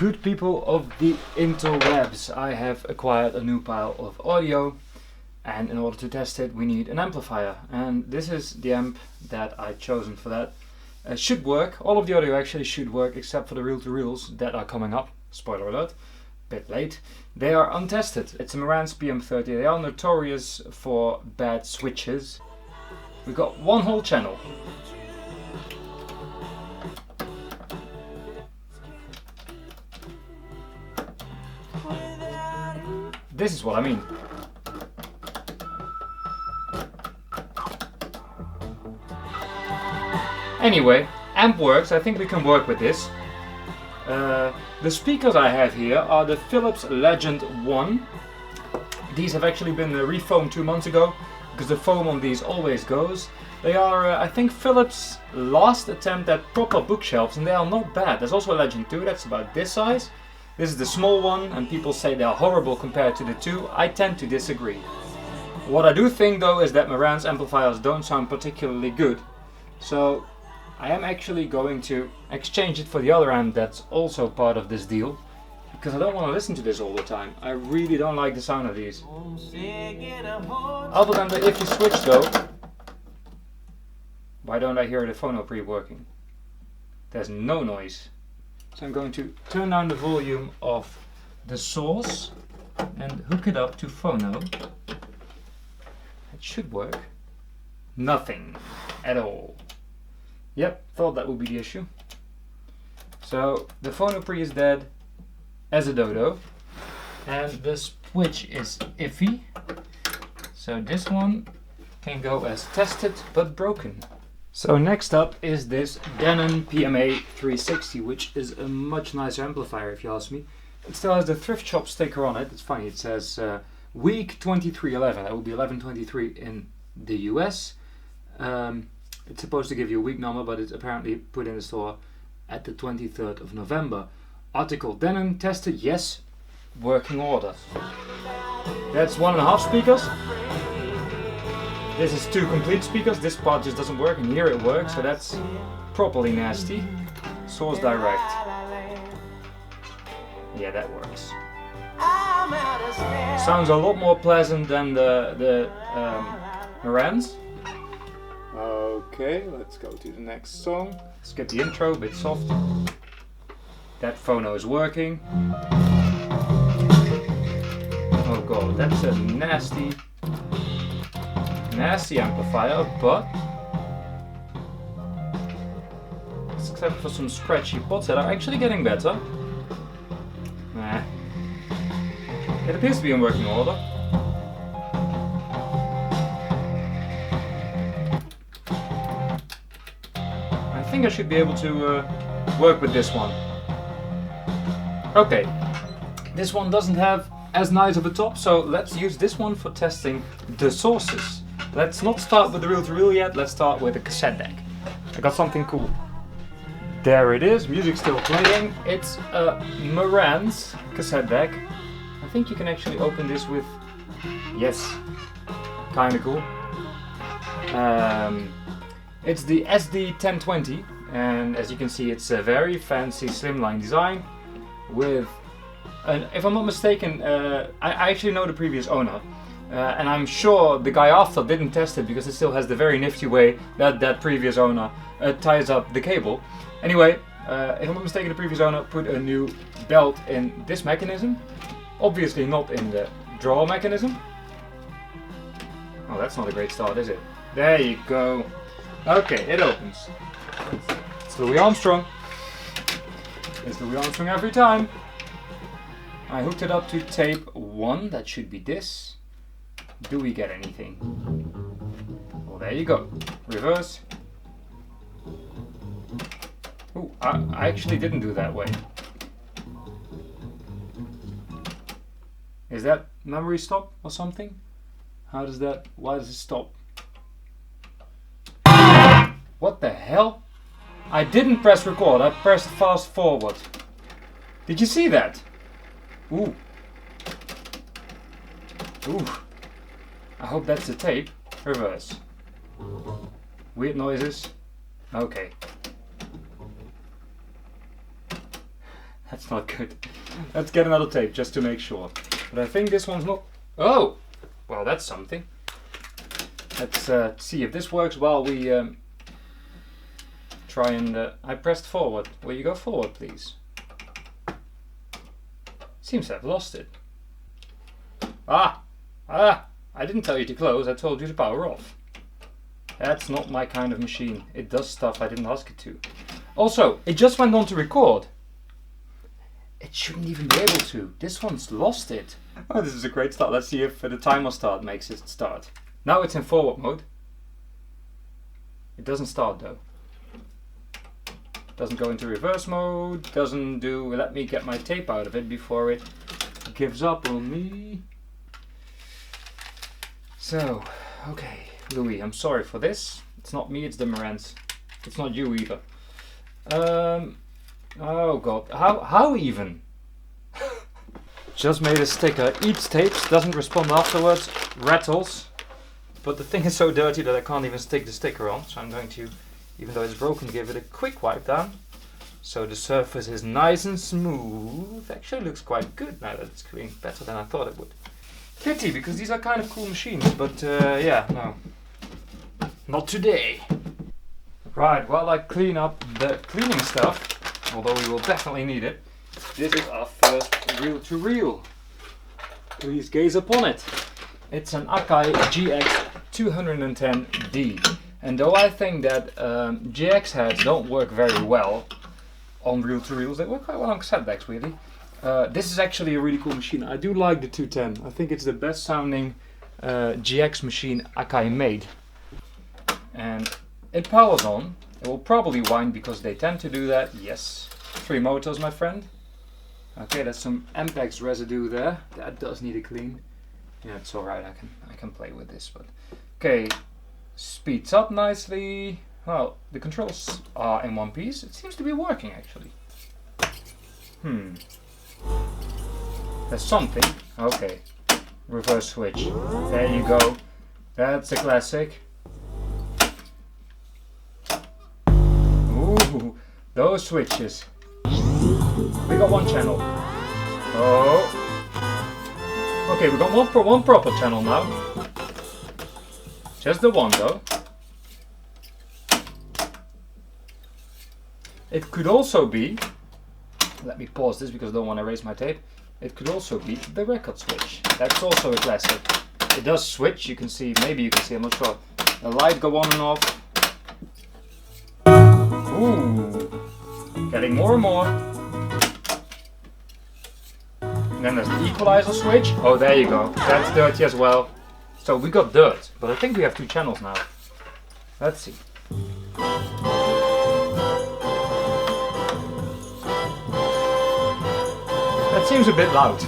Good people of the interwebs, I have acquired a new pile of audio, and in order to test it we need an amplifier, and this is the amp that I've chosen for that. Should work, all of the audio actually should work except for the reel-to-reels that are coming up, spoiler alert, bit late. They are untested. It's a Marantz PM-30, they are notorious for bad switches. We've got one whole channel. This is what I mean. Anyway, amp works. I think we can work with this. The speakers I have here are the Philips Legend 1. These have actually been refoamed 2 months ago because the foam on these always goes. They are, I think, Philips' last attempt at proper bookshelves, and they are not bad. There's also a Legend 2 that's about this size. This is the small one, and people say they are horrible compared to the two. I tend to disagree. What I do think though is that Marantz amplifiers don't sound particularly good. So I am actually going to exchange it for the other amp that's also part of this deal, because I don't want to listen to this all the time. I really don't like the sound of these. Other than the iffy switch though, why don't I hear the phono pre working? There's no noise. So I'm going to turn down the volume of the source and hook it up to phono. It should work. Nothing at all. Yep, thought that would be the issue. So the phono pre is dead as a dodo, and the switch is iffy. So this one can go as tested but broken. So next up is this Denon PMA-360, which is a much nicer amplifier if you ask me. It still has the thrift shop sticker on it. It's funny, it says week 2311. That would be 1123 in the US. It's supposed to give you a week number, but it's apparently put in the store at the 23rd of November. Article: Denon tested, yes, working order. That's 1.5 speakers. This is 2 complete speakers. This part just doesn't work, and here it works, so that's properly nasty. Source direct. Yeah, that works. Sounds a lot more pleasant than the Marantz. Okay, let's go to the next song. Let's get the intro a bit soft. That phono is working. Oh god, that's a nasty amplifier, but except for some scratchy pots that are actually getting better. Nah. It appears to be in working order. I think I should be able to work with this one. Okay, this one doesn't have as nice of a top, so let's use this one for testing the sources. Let's not start with the reel-to-reel yet, let's start with a cassette deck. I got something cool. There it is, music's still playing. It's a Marantz cassette deck. I think you can actually open this with, yes, kinda cool. It's the SD1020, and as you can see it's a very fancy slimline design with, if I'm not mistaken, I actually know the previous owner. And I'm sure the guy after didn't test it because it still has the very nifty way that previous owner ties up the cable. Anyway, if I'm not mistaken, the previous owner put a new belt in this mechanism. Obviously not in the draw mechanism. Oh, that's not a great start, is it? There you go. Okay, it opens. It's Louis Armstrong. It's Louis Armstrong every time. I hooked it up to tape 1, that should be this. Do we get anything? Well, there you go. Reverse. Ooh, I actually didn't do that way. Is that memory stop or something? How does that, why does it stop? What the hell? I didn't press record, I pressed fast forward. Did you see that? Ooh. Ooh. I hope that's the tape. Reverse. Weird noises. Okay. That's not good. Let's get another tape just to make sure. But I think this one's not... Oh! Well, that's something. Let's see if this works while we try and... I pressed forward. Will you go forward, please? Seems to have lost it. Ah! I didn't tell you to close, I told you to power off. That's not my kind of machine. It does stuff I didn't ask it to. Also, it just went on to record. It shouldn't even be able to. This one's lost it. Oh, this is a great start. Let's see if the timer start makes it start. Now it's in forward mode. It doesn't start though. Doesn't go into reverse mode. Doesn't do... Let me get my tape out of it before it gives up on me. So, okay. Louis, I'm sorry for this. It's not me, it's the Marantz. It's not you either. Oh god, how even? Just made a sticker. Eats tapes, doesn't respond afterwards, rattles. But the thing is so dirty that I can't even stick the sticker on. So I'm going to, even though it's broken, give it a quick wipe down. So the surface is nice and smooth. Actually looks quite good now that it's clean. Better than I thought it would. Pity, because these are kind of cool machines, but yeah, no. Not today. Right, while I clean up the cleaning stuff, although we will definitely need it, this is our first reel-to-reel. Please gaze upon it. It's an Akai GX-210D. And though I think that GX heads don't work very well on reel-to-reels, they work quite well on cassette decks, really. This is actually a really cool machine. I do like the 210. I think it's the best sounding GX machine Akai made. And it powers on. It will probably wind because they tend to do that. Yes. 3 motors, my friend. Okay, there's some Ampex residue there. That does need a clean. Yeah, it's alright. I can play with this. But okay, speeds up nicely. Well, the controls are in one piece. It seems to be working actually. There's something. Okay. Reverse switch. There you go. That's a classic. Ooh, those switches. We got one channel. Oh. Okay, we got one proper channel now. Just the one though. It could also be, let me pause this because I don't want to erase my tape. It could also be the record switch. That's also a classic. It does switch, you can see, maybe you can see, I'm not sure. The light go on and off. Ooh, getting more and more. And then there's the equalizer switch. Oh, there you go. That's dirty as well. So we got dirt, but I think we have 2 channels now. Let's see. That seems a bit loud.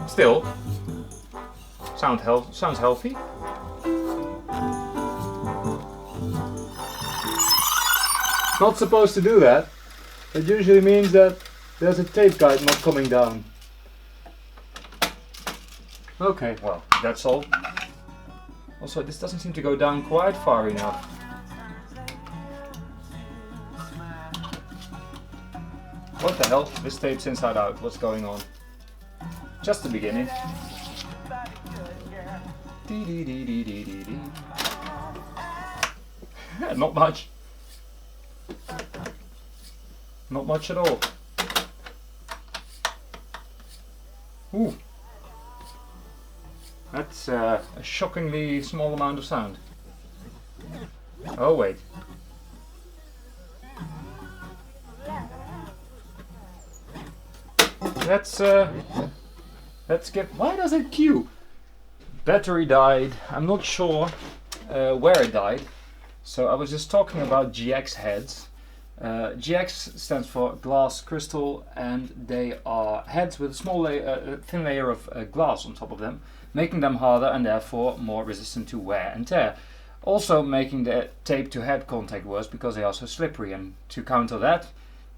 Still, sounds healthy. Not supposed to do that. It usually means that there's a tape guide not coming down. Okay, well, that's all. Also, this doesn't seem to go down quite far enough. What the hell? This tape's inside out. What's going on? Just the beginning. Not much. Not much at all. Ooh. That's a shockingly small amount of sound. Oh wait. Let's get... Why does it queue? Battery died. I'm not sure where it died. So I was just talking about GX heads. GX stands for glass crystal, and they are heads with a small thin layer of glass on top of them, making them harder and therefore more resistant to wear and tear. Also making the tape to head contact worse because they are so slippery, and to counter that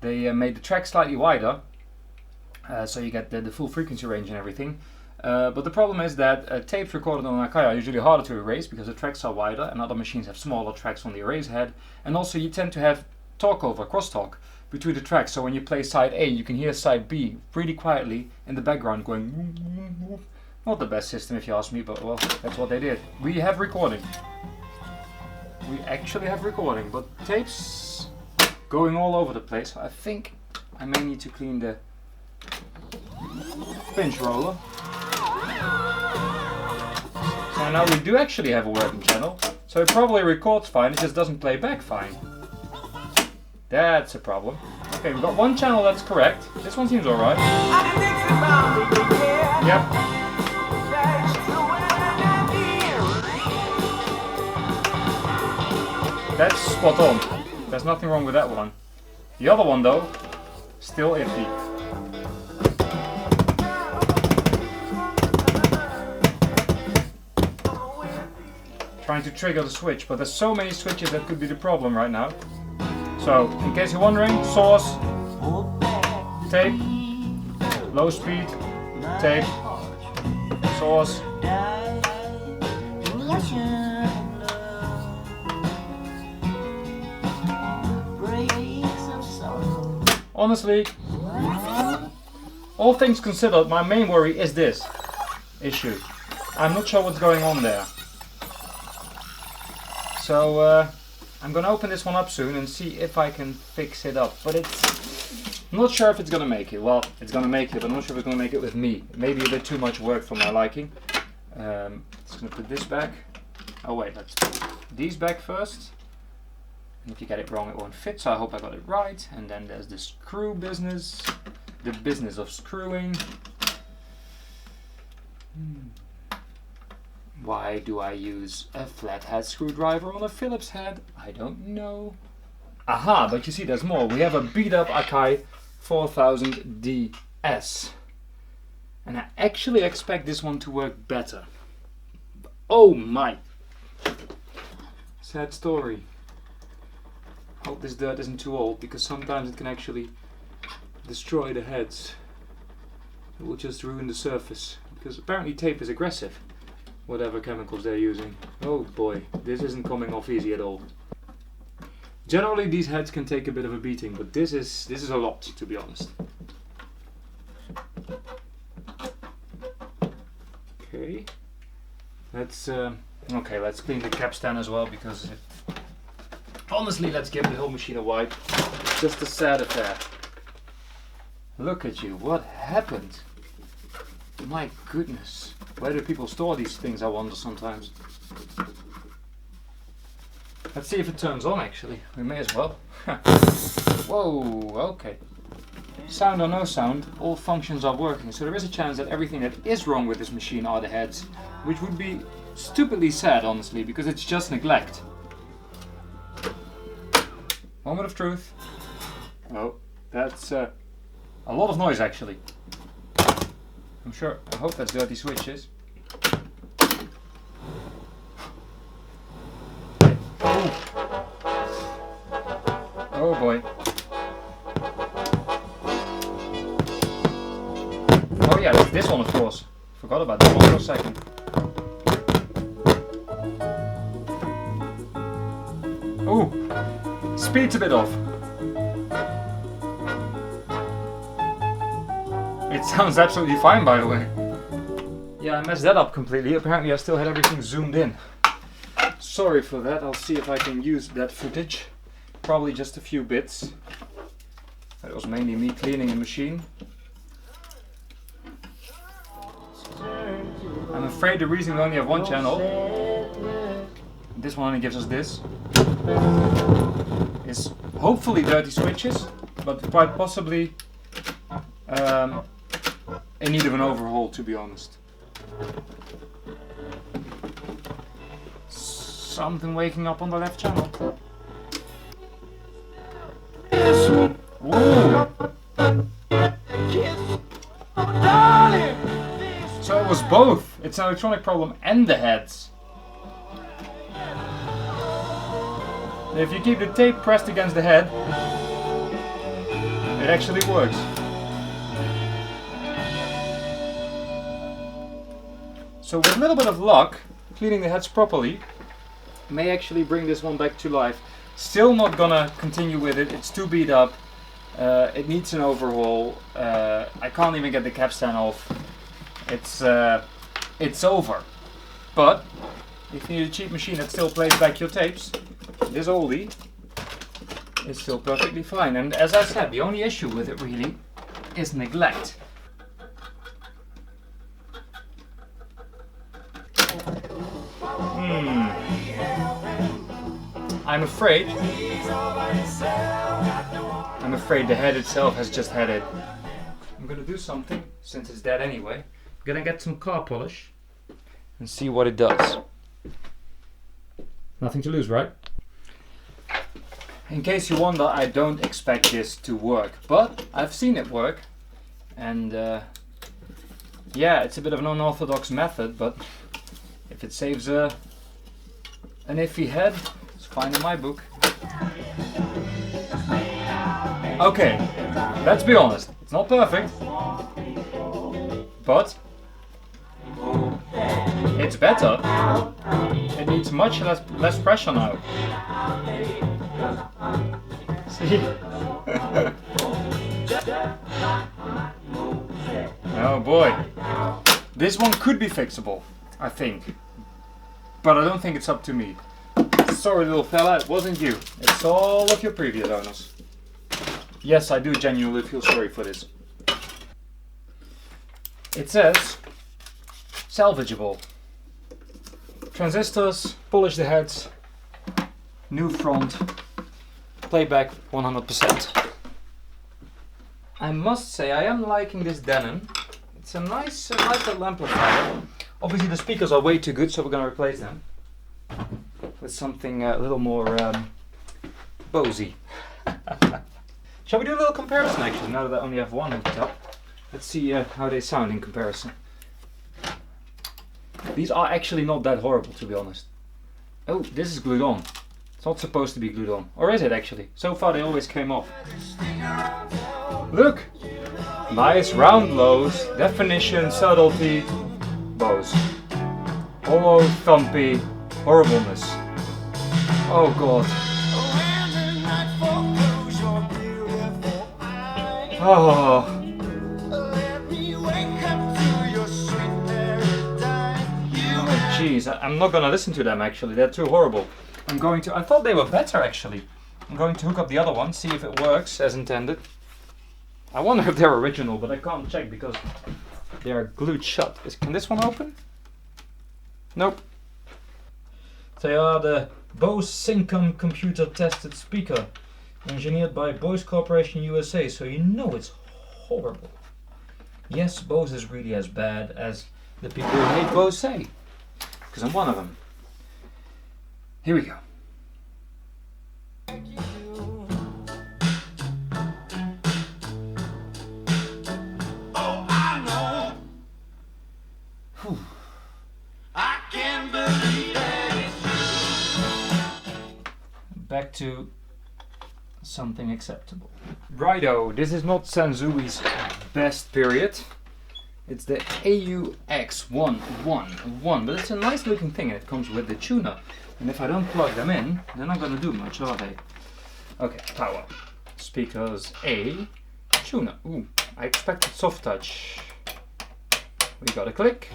they made the track slightly wider, so you get the full frequency range and everything. But the problem is that tapes recorded on Akai are usually harder to erase because the tracks are wider, and other machines have smaller tracks on the erase head, and also you tend to have talk over, crosstalk, between the tracks. So when you play side A, you can hear side B really quietly in the background going. Not the best system if you ask me, but well, that's what they did. We have recording. We actually have recording, but tapes going all over the place. I think I may need to clean the pinch roller. So now we do actually have a working channel. So it probably records fine, it just doesn't play back fine. That's a problem. Okay, we've got one channel that's correct. This one seems alright. Yep. That's spot on. There's nothing wrong with that one. The other one though, still iffy. Trying to trigger the switch, but there's so many switches that could be the problem right now. So, in case you're wondering, source, tape, low speed, tape, source. Honestly, all things considered, my main worry is this issue. I'm not sure what's going on there. So I'm gonna open this one up soon and see if I can fix it up. But I'm not sure if it's gonna make it. Well, it's gonna make it, but I'm not sure if it's gonna make it with me. Maybe a bit too much work for my liking. Just gonna put this back. Oh wait, let's put these back first. And if you get it wrong, it won't fit, so I hope I got it right. And then there's the screw business, the business of screwing. Why do I use a flathead screwdriver on a Phillips head? I don't know. Aha, but you see there's more. We have a beat up Akai 4000 DS. And I actually expect this one to work better. Oh my! Sad story. Hope this dirt isn't too old, because sometimes it can actually destroy the heads. It will just ruin the surface, because apparently tape is aggressive, whatever chemicals they're using. Oh boy, this isn't coming off easy at all. Generally these heads can take a bit of a beating, but this is a lot, to be honest. Okay, let's clean the capstan as well, because honestly, let's give the whole machine a wipe. It's just a sad affair. Look at you, what happened? My goodness. Where do people store these things, I wonder sometimes. Let's see if it turns on actually. We may as well. Whoa, okay. Sound or no sound, all functions are working. So there is a chance that everything that is wrong with this machine are the heads. Which would be stupidly sad, honestly, because it's just neglect. Moment of truth. Oh, that's a lot of noise actually. I hope that's dirty switches. Oh boy. Oh yeah, that's this one of course. Forgot about this one for a second. Oh, speed's a bit off. It sounds absolutely fine, by the way. Yeah, I messed that up completely. Apparently I still had everything zoomed in. Sorry for that. I'll see if I can use that footage. Probably just a few bits. That was mainly me cleaning the machine. I'm afraid the reason we only have one channel, this one only gives us this, is hopefully dirty switches, but quite possibly in need of an overhaul, to be honest. Something waking up on the left channel. Ooh. So it was both. It's an electronic problem and the heads. If you keep the tape pressed against the head, it actually works. So with a little bit of luck, cleaning the heads properly may actually bring this one back to life. Still not gonna continue with it, it's too beat up. It needs an overhaul. I can't even get the capstan off. It's over. But if you need a cheap machine that still plays back your tapes, this oldie is still perfectly fine. And as I said, the only issue with it really is neglect. I'm afraid the head itself has just had it. I'm gonna do something, since it's dead anyway. I'm gonna get some car polish and see what it does. Nothing to lose, right? In case you wonder, I don't expect this to work, but I've seen it work, and yeah, it's a bit of an unorthodox method, but if it saves an iffy head, it's fine in my book. Okay, let's be honest, it's not perfect, but it's better. It needs much less pressure now. See? Oh boy. This one could be fixable, I think. But I don't think it's up to me. Sorry little fella, it wasn't you. It's all of your previous owners. Yes, I do genuinely feel sorry for this. It says salvageable. Transistors, polish the heads, new front, playback 100%. I must say I am liking this Denon. It's a nice little amplifier. Obviously the speakers are way too good, so we're going to replace them with something a little more Bosey. Shall we do a little comparison actually, now that I only have one hooked up? Let's see how they sound in comparison. These are actually not that horrible, to be honest. Oh, this is glued on. It's not supposed to be glued on. Or is it actually? So far they always came off. Look! Nice round lows, definition, subtlety, Bose. Hollow, thumpy, horribleness. Oh god. Oh. Jeez, I'm not gonna listen to them actually, they're too horrible. I thought they were better actually. I'm going to hook up the other one, see if it works as intended. I wonder if they're original, but I can't check because they're glued shut. Can this one open? Nope. They are the Bose Syncom computer tested speaker, engineered by Bose Corporation USA, so you know it's horrible. Yes, Bose is really as bad as the people who hate Bose say. Because I'm one of them. Here we go. Oh, I know. Whew. I can't believe that it's true. Back to something acceptable. Righto, this is not Sanzui's best period. It's the AUX-111, but it's a nice looking thing and it comes with the tuner. And if I don't plug them in, they're not going to do much, are they? Okay, power. Speakers A, tuner. Ooh, I expected soft touch. We got a click.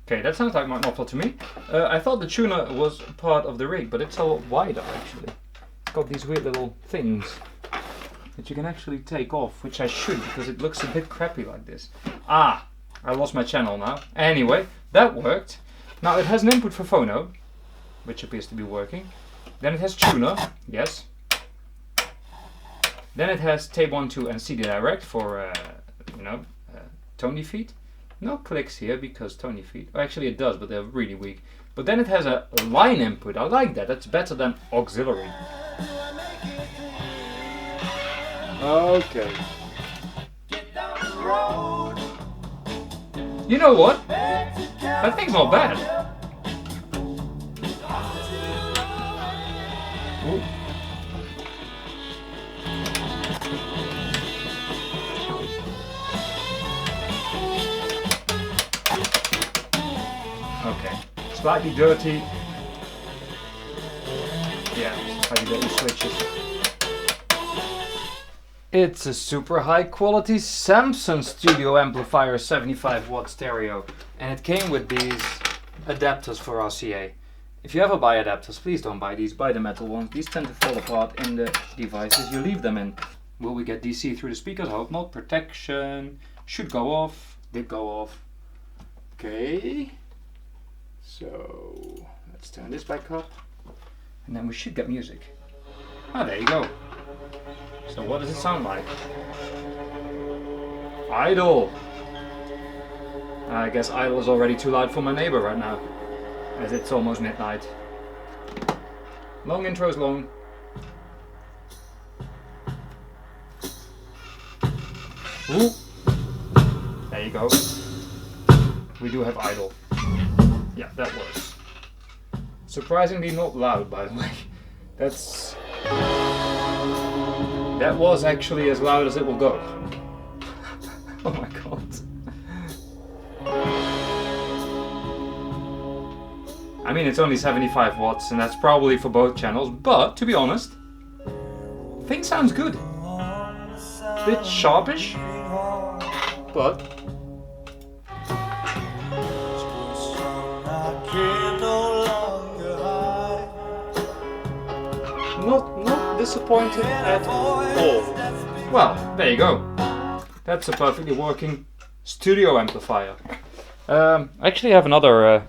Okay, that sounds like my muffler to me. I thought the tuner was part of the rig, but it's a lot wider actually. Got these weird little things that you can actually take off, which I should because it looks a bit crappy like this. Ah, I lost my channel now. Anyway, that worked. Now it has an input for phono, which appears to be working. Then it has tuner, yes. Then it has tape 1, 2 and CD direct for, Tony feet. No clicks here because Tony feet. Well, actually it does, but they're really weak. But then it has a line input. I like that. That's better than auxiliary. Okay. You know what? That thing's not bad. Ooh. slightly dirty. Yeah, slightly dirty switches. It's a super high quality Samson studio amplifier, 75 watt stereo, and it came with these adapters for RCA. If you ever buy adapters, please don't buy these, buy the metal ones. These tend to fall apart in the devices you leave them in. Will we get DC through the speakers? I hope not. Protection should go off, did go off. Okay, so let's turn this back up and then we should get music. Ah, there you go. So what does it sound like? Idle. I guess idle is already too loud for my neighbor right now, as it's almost midnight. Long intros, long. Ooh. There you go. We do have idle. Yeah, that works. Surprisingly not loud, by the way. That was actually as loud as it will go. Oh my god. I mean, it's only 75 watts, and that's probably for both channels, but to be honest, thing sounds good. Bit sharpish, but not disappointed at all. Well, there you go. That's a perfectly working studio amplifier. I actually have another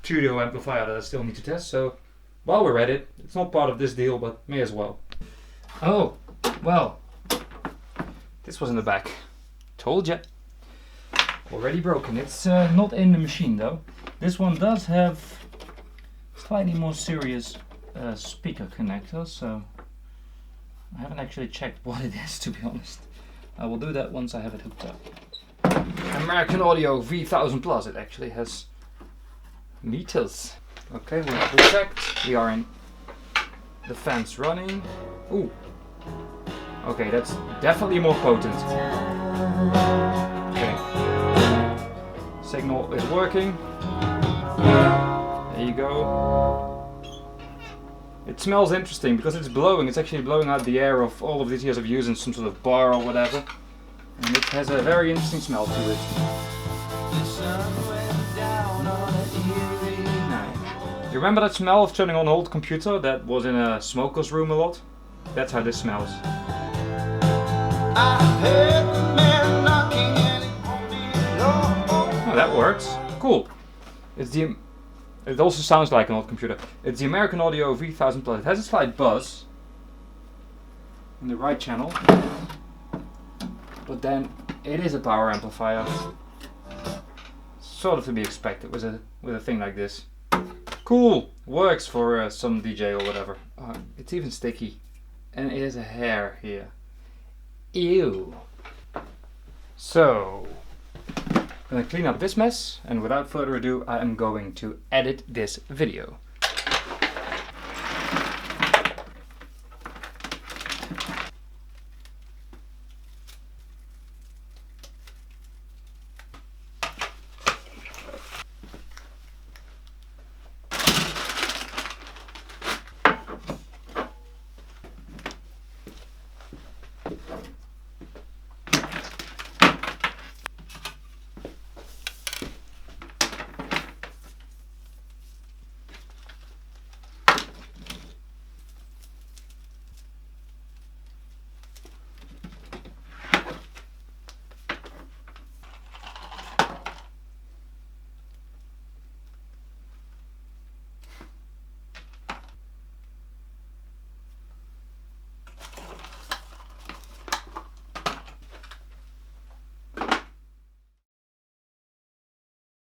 studio amplifier that I still need to test, so while we're at it, it's not part of this deal, but may as well. Oh, well, this was in the back. Told ya. Already broken. It's not in the machine though. This one does have slightly more serious speaker connector, so I haven't actually checked what it is, to be honest. I will do that once I have it hooked up. American Audio V1000 Plus, it actually has meters. Okay, we're checked. We are in. The fan's running. Ooh. Okay, that's definitely more potent. Okay. Signal is working. There you go. It smells interesting because it's blowing. It's actually blowing out the air of all of these years of using some sort of bar or whatever. And it has a very interesting smell to it. You remember that smell of turning on an old computer that was in a smoker's room a lot? That's how this smells. Oh, that works. Cool. It also sounds like an old computer. It's the American Audio V1000 Plus. It has a slight buzz in the right channel, but then it is a power amplifier. Sort of to be expected with a thing like this. Cool. Works for some DJ or whatever. It's even sticky, and it has a hair here. Ew. So, I'm gonna clean up this mess, and without further ado, I am going to edit this video.